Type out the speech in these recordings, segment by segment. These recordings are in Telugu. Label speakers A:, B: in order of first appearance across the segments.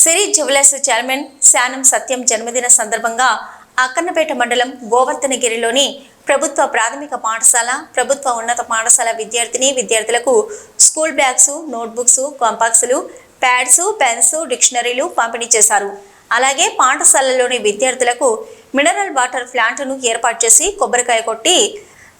A: సిరి జ్యువెలర్స్ చైర్మన్ శానం సత్యం జన్మదిన సందర్భంగా అక్కన్నపేట మండలం గోవర్ధనగిరిలోని ప్రభుత్వ ప్రాథమిక పాఠశాల, ప్రభుత్వ ఉన్నత పాఠశాల విద్యార్థులకు స్కూల్ బ్యాగ్స్, నోట్బుక్స్, కాంపాక్సులు, ప్యాడ్స్, పెన్స్, డిక్షనరీలు పంపిణీ చేశారు. అలాగే పాఠశాలలోని విద్యార్థులకు మినరల్ వాటర్ ప్లాంట్ను ఏర్పాటు చేసి కొబ్బరికాయ కొట్టి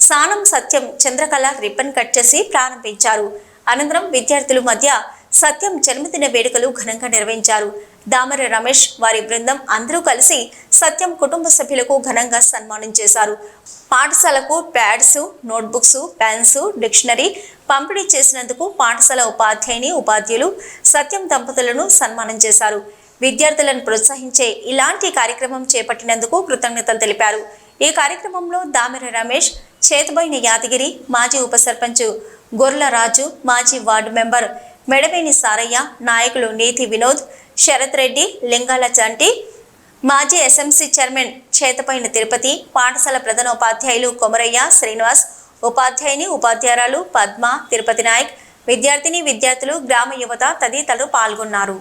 A: శానం సత్యం చంద్రకళ రిబ్బన్ కట్ చేసి ప్రారంభించారు. అనంతరం విద్యార్థుల మధ్య సత్యం జన్మదిన వేడుకలు ఘనంగా నిర్వహించారు. దామర రమేష్ వారి బృందం అందరూ కలిసి సత్యం కుటుంబ సభ్యులకు ఘనంగా సన్మానం చేశారు. పాఠశాలకు ప్యాడ్స్, నోట్బుక్స్, పెన్స్, డిక్షనరీ పంపిణీ చేసినందుకు పాఠశాల ఉపాధ్యాయుని, ఉపాధ్యాయులు సత్యం దంపతులను సన్మానం చేశారు. విద్యార్థులను ప్రోత్సహించే ఇలాంటి కార్యక్రమం చేపట్టినందుకు కృతజ్ఞతలు తెలిపారు. ఈ కార్యక్రమంలో దామర రమేష్, చేతబోయిన యాదగిరి, మాజీ ఉప సర్పంచ్ గొర్ల రాజు, మాజీ వార్డు మెంబర్ మెడవేని సారయ్య, నాయకులు నీతి వినోద్, శరత్ రెడ్డి, లింగాల చంటి, మాజీ ఎస్ఎంసీ చైర్మన్ చేతపైన తిరుపతి, పాఠశాల ప్రధానోపాధ్యాయులు కొమరయ్య, శ్రీనివాస్, ఉపాధ్యాయుని, ఉపాధ్యాయురాలు పద్మ, తిరుపతి నాయక్, విద్యార్థులు, గ్రామ యువత తదితరులు పాల్గొన్నారు.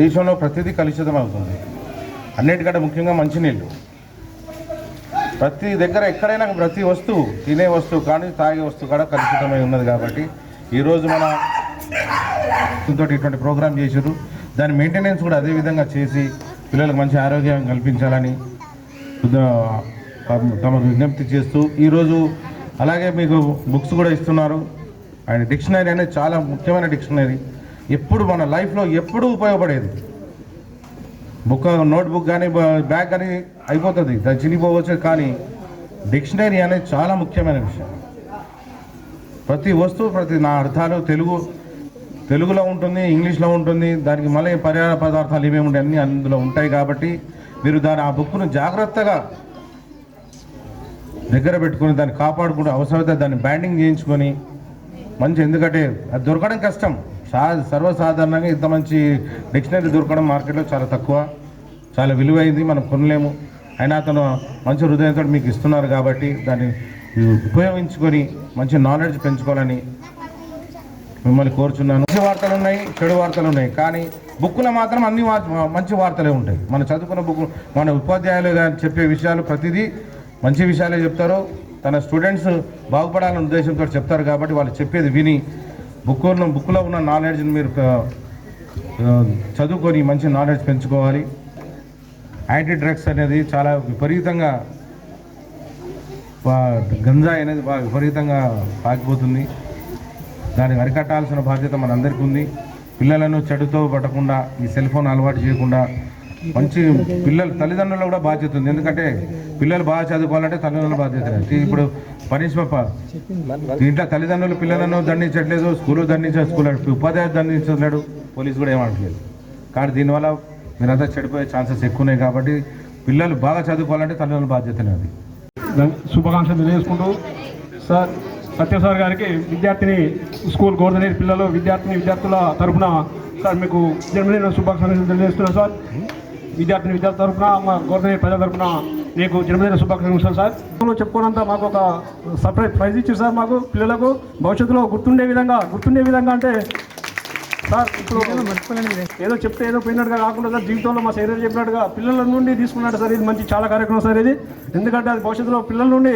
B: దేశంలో ప్రతిదీ కలుషితం అవుతుంది. అన్నిటికంటే ముఖ్యంగా మంచినీళ్ళు. ప్రతి దగ్గర ఎక్కడైనా ప్రతి వస్తువు, తినే వస్తువు కానీ తాగే వస్తువు కూడా కలుషితమై ఉన్నది. కాబట్టి ఈరోజు మన తోటి ఇటువంటి ప్రోగ్రాం చేశారు. దాని మెయింటెనెన్స్ కూడా అదేవిధంగా చేసి పిల్లలకు మంచి ఆరోగ్యం కల్పించాలని తమకు విజ్ఞప్తి చేస్తూ ఈరోజు అలాగే మీకు బుక్స్ కూడా ఇస్తున్నారు. అండ్ డిక్షనరీ అనేది చాలా ముఖ్యమైన డిక్షనరీ. ఎప్పుడు మన లైఫ్లో ఎప్పుడూ ఉపయోగపడేది. బుక్, నోట్బుక్ కానీ బ్యాగ్ కానీ అయిపోతుంది, దాన్ని చినిపోవచ్చు. కానీ డిక్షనరీ అనేది చాలా ముఖ్యమైన విషయం. ప్రతి వస్తువు నా అర్థాలు తెలుగులో ఉంటుంది, ఇంగ్లీష్లో ఉంటుంది. దానికి మళ్ళీ పర్యాయ పదార్థాలు ఇవే ఉంటాయి, అన్నీ అందులో ఉంటాయి. కాబట్టి మీరు ఆ బుక్ను జాగ్రత్తగా దగ్గర పెట్టుకొని దాన్ని కాపాడుకుంటూ అవసరమైతే దాన్ని బ్యాండింగ్ చేయించుకొని ఎందుకంటే అది దొరకడం కష్టం. సర్వసాధారణంగా ఇంత మంచి డిక్షనరీ దొరకడం మార్కెట్లో చాలా తక్కువ, చాలా విలువైంది, మనం కొనలేము. అయినా అతను మంచి హృదయంతో మీకు ఇస్తున్నారు కాబట్టి దాన్ని ఉపయోగించుకొని మంచి నాలెడ్జ్ పెంచుకోవాలని మిమ్మల్ని కోరుచున్నాను. మంచి వార్తలు ఉన్నాయి, చెడు వార్తలు ఉన్నాయి. కానీ బుక్కులో మాత్రం అన్ని మంచి వార్తలే ఉంటాయి. మనం చదువుకున్న బుక్, మన ఉపాధ్యాయులు చెప్పే విషయాలు ప్రతిదీ మంచి విషయాలే చెప్తారు. తన స్టూడెంట్స్ బాగుపడాలనే ఉద్దేశంతో చెప్తారు. కాబట్టి వాళ్ళు చెప్పేది విని బుక్లో ఉన్న నాలెడ్జ్ని మీరు చదువుకొని మంచి నాలెడ్జ్ పెంచుకోవాలి. యాంటీ డ్రగ్స్ అనేది చాలా విపరీతంగా, గంజాయి అనేది బాగా విపరీతంగా పాకిపోతుంది. దాన్ని అరికట్టాల్సిన బాధ్యత మనందరికీ ఉంది. పిల్లలను చెడుతో పట్టకుండా, ఈ సెల్ ఫోన్ అలవాటు చేయకుండా మంచి తల్లిదండ్రులు కూడా బాధ్యత ఉంది. ఎందుకంటే పిల్లలు బాగా చదువుకోవాలంటే తల్లిదండ్రుల బాధ్యత. ఇప్పుడు దీంట్లో తల్లిదండ్రులు పిల్లలను దండించట్లేదు, స్కూలు దండించలేదు, ఉపాధ్యాయులు దండించట్లేడు, పోలీసు కూడా ఏమనట్లేదు. కానీ దీనివల్ల మీరంతా చెడిపోయే ఛాన్సెస్ ఎక్కువ ఉన్నాయి. కాబట్టి పిల్లలు బాగా చదువుకోవాలంటే తల్లిదండ్రుల బాధ్యతనే అది.
C: శుభాకాంక్షలు తెలియజేసుకుంటూ సార్ సత్యం సార్ గారికి విద్యార్థిని స్కూల్ గోర్ధనేరు పిల్లలు విద్యార్థుల తరఫున సార్ మీకు జన్మదిన శుభాకాంక్షలు తెలియజేస్తున్నాను సార్. విద్యార్థి తరఫున మా గోర్ధనేరు ప్రజల తరఫున మీకు జన్మదిన శుభాకాంక్షలు సార్. చెప్పుకోనంతా మాకు ఒక సర్ప్రైజ్ ప్రైజ్ ఇచ్చారు సార్. మాకు పిల్లలకు భవిష్యత్తులో గుర్తుండే విధంగా అంటే సార్ ఇప్పుడు ఏదో చెప్తే ఏదో పోయినట్టుగా కాకుండా సార్ జీవితంలో మా శరీరం చెప్పినట్టుగా పిల్లల నుండి తీసుకున్నాడు సార్. ఇది మంచి చాలా కార్యక్రమం సార్ ఇది. ఎందుకంటే అది భవిష్యత్తులో పిల్లల నుండి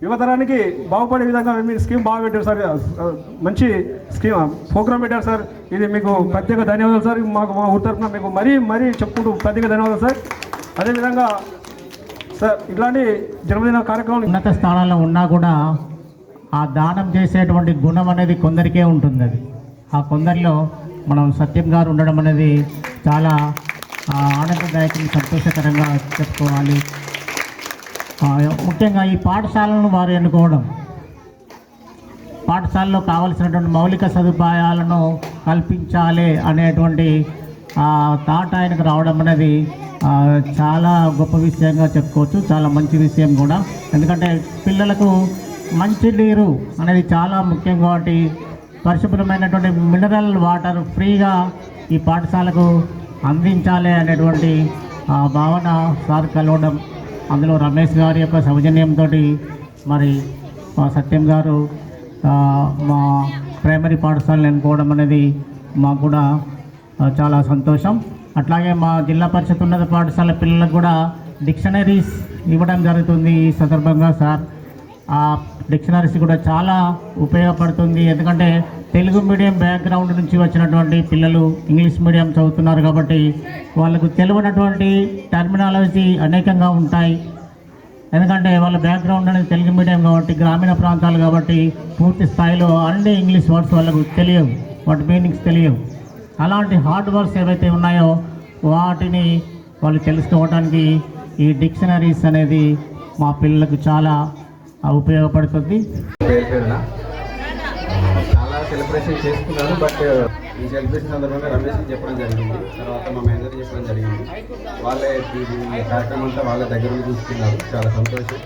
C: యువతరానికి బాగుపడే విధంగా మీరు స్కీమ్ బాగా పెట్టారు సార్. మంచి స్కీమ్ ప్రోగ్రామ్ పెట్టారు సార్. ఇది మీకు ప్రత్యేక ధన్యవాదాలు సార్. మాకు మా ఊరి తరఫున మీకు మరీ చెప్పుకుంటూ ప్రత్యేక ధన్యవాదాలు సార్. అదేవిధంగా సార్ ఇట్లాంటి జన్మదిన కార్యక్రమం
D: ఉన్నత స్థానాల్లో ఉన్నా కూడా ఆ దానం చేసేటువంటి గుణం అనేది కొందరికే ఉంటుంది. అది ఆ కొందరిలో మనం సత్యం గారు ఉండడం అనేది చాలా ఆనందదాయకం, సంతోషకరంగా చెప్పుకోవాలి. ముఖ్యంగా ఈ పాఠశాలను వారు ఎన్నుకోవడం, పాఠశాలలో కావలసినటువంటి మౌలిక సదుపాయాలను కల్పించాలి అనేటువంటి థాట్ ఆయనకు రావడం అనేది చాలా గొప్ప విషయంగా చెప్పుకోవచ్చు. చాలా మంచి విషయం కూడా. ఎందుకంటే పిల్లలకు మంచినీరు అనేది చాలా ముఖ్యం. కాబట్టి పరిశుభ్రమైనటువంటి మినరల్ వాటర్ ఫ్రీగా ఈ పాఠశాలకు అందించాలి అనేటువంటి భావన సార్ కలవడం, అందులో రమేష్ గారి యొక్క సౌజన్యంతో మరి సత్యం గారు మా ప్రైమరీ పాఠశాలను ఎన్నుకోవడం అనేది మాకు కూడా చాలా సంతోషం. అట్లాగే మా జిల్లా పరిషత్ ఉన్నత పాఠశాల పిల్లలకు కూడా డిక్షనరీస్ ఇవ్వడం జరుగుతుంది ఈ సందర్భంగా సార్. ఆ డిక్షనరీస్ కూడా చాలా ఉపయోగపడుతుంది. ఎందుకంటే తెలుగు మీడియం బ్యాక్గ్రౌండ్ నుంచి వచ్చినటువంటి పిల్లలు ఇంగ్లీష్ మీడియం చదువుతున్నారు కాబట్టి వాళ్ళకు తెలియనటువంటి టర్మినాలజీ అనేకంగా ఉంటాయి. ఎందుకంటే వాళ్ళ బ్యాక్గ్రౌండ్ అనేది తెలుగు మీడియం కాబట్టి, గ్రామీణ ప్రాంతాలు కాబట్టి పూర్తి స్థాయిలో అన్ని ఇంగ్లీష్ వర్డ్స్ వాళ్ళకు తెలియవు, వాటి మీనింగ్స్ తెలియవు. అలాంటి హార్డ్ వర్డ్స్ ఏవైతే ఉన్నాయో వాటిని వాళ్ళు తెలుసుకోవడానికి ఈ డిక్షనరీస్ అనేది మా పిల్లలకు చాలా ఉపయోగపడుతుంది.
E: చాలా సెలబ్రేషన్ చేసుకున్నాను. బట్ ఈ సెలబ్రేషన్ సందర్భంగా రమేష్కి చెప్పడం జరిగింది, తర్వాత మా మేనేజర్ చెప్పడం జరిగింది. వాళ్ళే ఈ కార్యక్రమం అంతా వాళ్ళ దగ్గర చూసుకున్నారు. చాలా సంతోషం.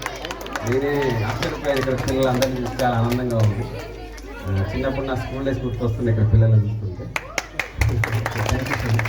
E: నేనే ఆశ్చర్యపోయాను. ఇక్కడ పిల్లలందరినీ చూసి చాలా ఆనందంగా ఉంది. చిన్నప్పుడు నా స్కూల్ డేస్ గుర్తొస్తుంది ఇక్కడ పిల్లలను చూస్తుంటే. Thank you.